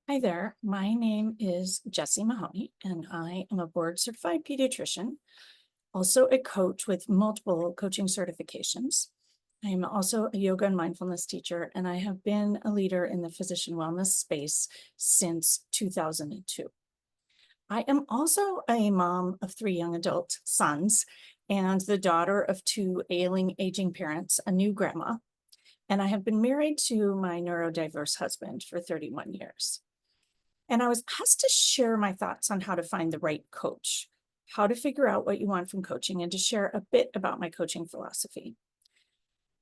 Hi there. My name is Jessie Mahoney, and I am a board certified pediatrician, also a coach with multiple coaching certifications. I am also a yoga and mindfulness teacher, and I have been a leader in the physician wellness space since 2002. I am also a mom of three young adult sons and the daughter of two ailing, aging parents, a new grandma, and I have been married to my neurodiverse husband for 31 years. And I was asked to share my thoughts on how to find the right coach, how to figure out what you want from coaching, and to share a bit about my coaching philosophy.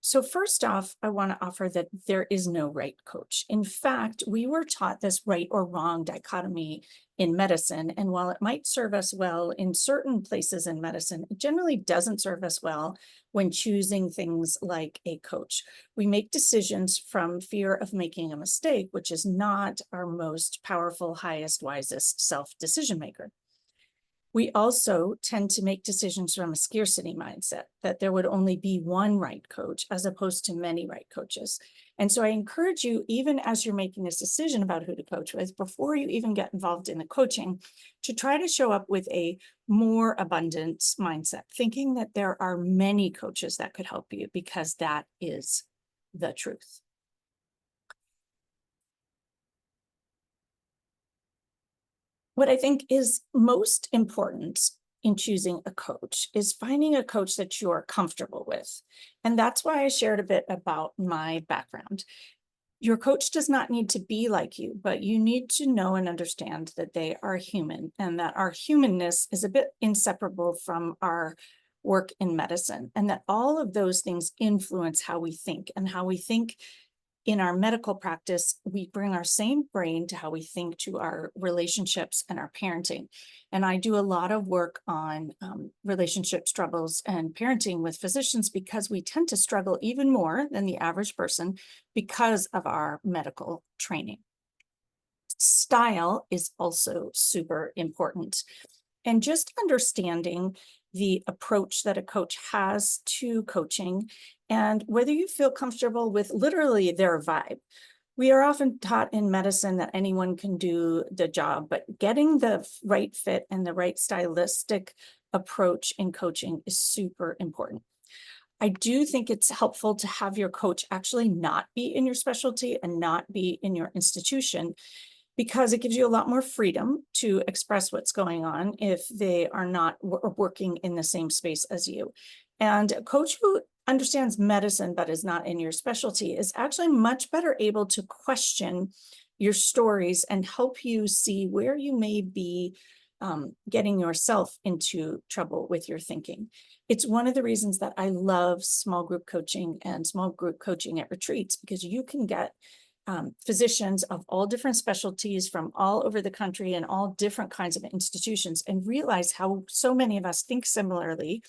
So, first off, I want to offer that there is no right coach. In fact, we were taught this right or wrong dichotomy in medicine. And while it might serve us well in certain places in medicine, it generally doesn't serve us well when choosing things like a coach. We make decisions from fear of making a mistake, which is not our most powerful, highest, wisest self decision maker. We also tend to make decisions from a scarcity mindset that there would only be one right coach as opposed to many right coaches. And so I encourage you, even as you're making this decision about who to coach with, before you even get involved in the coaching, to try to show up with a more abundant mindset, thinking that there are many coaches that could help you, because that is the truth. What I think is most important in choosing a coach is finding a coach that you're comfortable with. And that's why I shared a bit about my background. Your coach does not need to be like you, but you need to know and understand that they are human and that our humanness is a bit inseparable from our work in medicine, and that all of those things influence how we think. And how we think in our medical practice, we bring our same brain to how we think to our relationships and our parenting. And I do a lot of work on relationship struggles and parenting with physicians, because we tend to struggle even more than the average person because of our medical training. Style is also super important. And just understanding the approach that a coach has to coaching, and whether you feel comfortable with literally their vibe. We are often taught in medicine that anyone can do the job, but getting the right fit and the right stylistic approach in coaching is super important. I do think it's helpful to have your coach actually not be in your specialty and not be in your institution, because it gives you a lot more freedom to express what's going on if they are not working in the same space as you. And a coach who understands medicine but is not in your specialty is actually much better able to question your stories and help you see where you may be getting yourself into trouble with your thinking. It's one of the reasons that I love small group coaching and small group coaching at retreats, because you can get physicians of all different specialties from all over the country and all different kinds of institutions, and realize how so many of us think similarly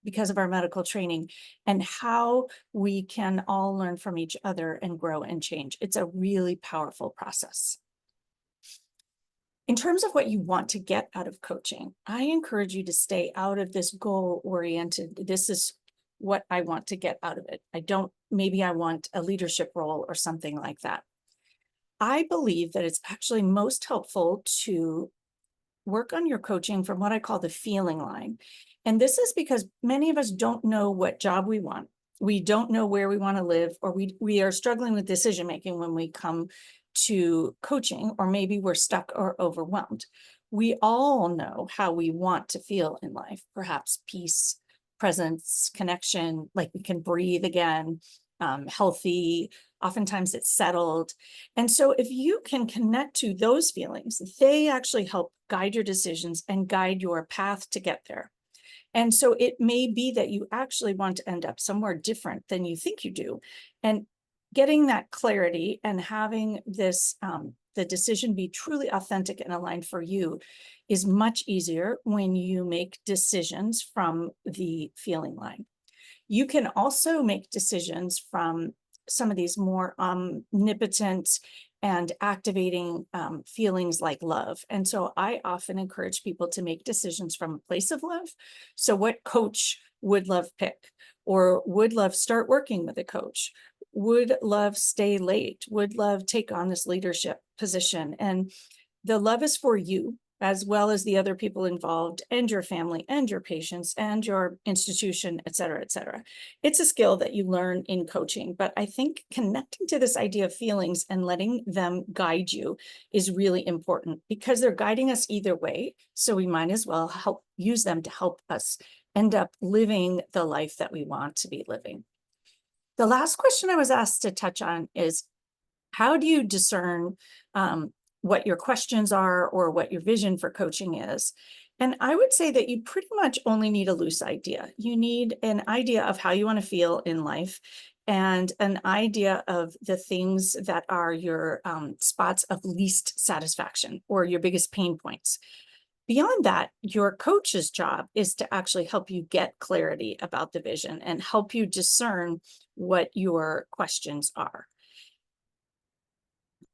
because of our medical training, and how we can all learn from each other and grow and change. It's a really powerful process. In terms of what you want to get out of coaching, I encourage you to stay out of this goal-oriented, this is what I want to get out of it. Maybe I want a leadership role or something like that. I believe that it's actually most helpful to work on your coaching from what I call the feeling line. And this is because many of us don't know what job we want. We don't know where we want to live, or we are struggling with decision making when we come to coaching, or maybe we're stuck or overwhelmed. We all know how we want to feel in life, perhaps peace, presence, connection, like we can breathe again, healthy. Oftentimes it's settled. And so if you can connect to those feelings, they actually help guide your decisions and guide your path to get there. And so it may be that you actually want to end up somewhere different than you think you do. And getting that clarity and having this, the decision be truly authentic and aligned for you, is much easier when you make decisions from the feeling line. You can also make decisions from some of these more omnipotent and activating feelings like love. And so I often encourage people to make decisions from a place of love. So what coach would love pick, or would love start working with a coach, would love stay late, would love take on this leadership position. And the love is for you, as well as the other people involved and your family and your patients and your institution, et cetera, et cetera. It's a skill that you learn in coaching, but I think connecting to this idea of feelings and letting them guide you is really important because they're guiding us either way. So we might as well use them to help us end up living the life that we want to be living. The last question I was asked to touch on is, how do you discern what your questions are or what your vision for coaching is? And I would say that you pretty much only need a loose idea. You need an idea of how you want to feel in life and an idea of the things that are your spots of least satisfaction or your biggest pain points. Beyond that, your coach's job is to actually help you get clarity about the vision and help you discern what your questions are.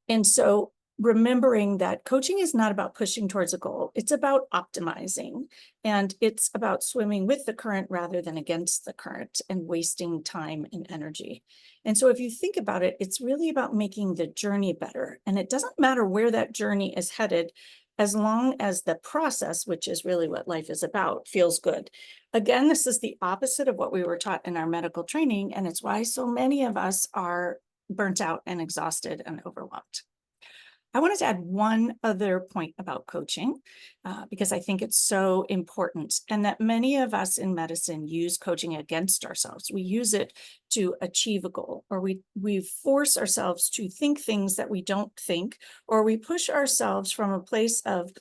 And so remembering that coaching is not about pushing towards a goal, it's about optimizing, and it's about swimming with the current rather than against the current and wasting time and energy. And so if you think about it, it's really about making the journey better. And it doesn't matter where that journey is headed, as long as the process, which is really what life is about, feels good. Again, this is the opposite of what we were taught in our medical training, and it's why so many of us are burnt out and exhausted and overwhelmed. I wanted to add one other point about coaching because I think it's so important, and that many of us in medicine use coaching against ourselves. We use it to achieve a goal, or we force ourselves to think things that we don't think, or we push ourselves from a place of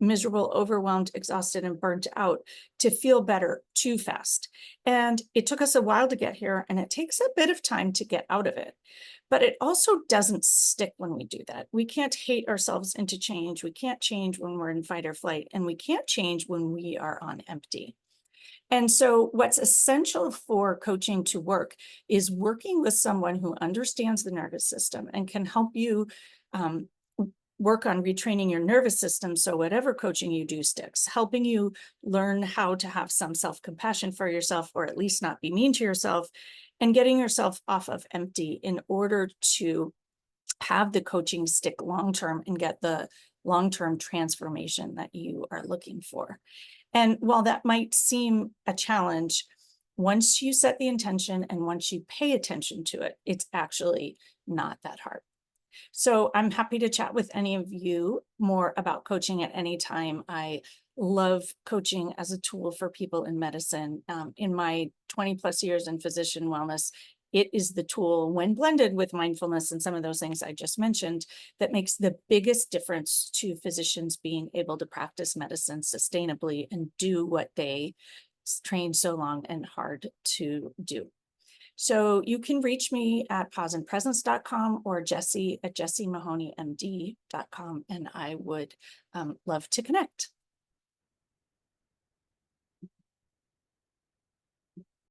miserable, overwhelmed, exhausted, and burnt out to feel better too fast. And it took us a while to get here, and it takes a bit of time to get out of it. But it also doesn't stick when we do that. We can't hate ourselves into change. We can't change when we're in fight or flight, and we can't change when we are on empty. And so what's essential for coaching to work is working with someone who understands the nervous system and can help you work on retraining your nervous system so whatever coaching you do sticks, helping you learn how to have some self-compassion for yourself, or at least not be mean to yourself, and getting yourself off of empty in order to have the coaching stick long-term and get the long-term transformation that you are looking for. And while that might seem a challenge, once you set the intention and once you pay attention to it, it's actually not that hard. So I'm happy to chat with any of you more about coaching at any time. I love coaching as a tool for people in medicine. In my 20 plus years in physician wellness, it is the tool, when blended with mindfulness and some of those things I just mentioned, that makes the biggest difference to physicians being able to practice medicine sustainably and do what they trained so long and hard to do. So you can reach me at pauseandpresence.com or Jessie at jessiemahoneymd.com, and I would love to connect.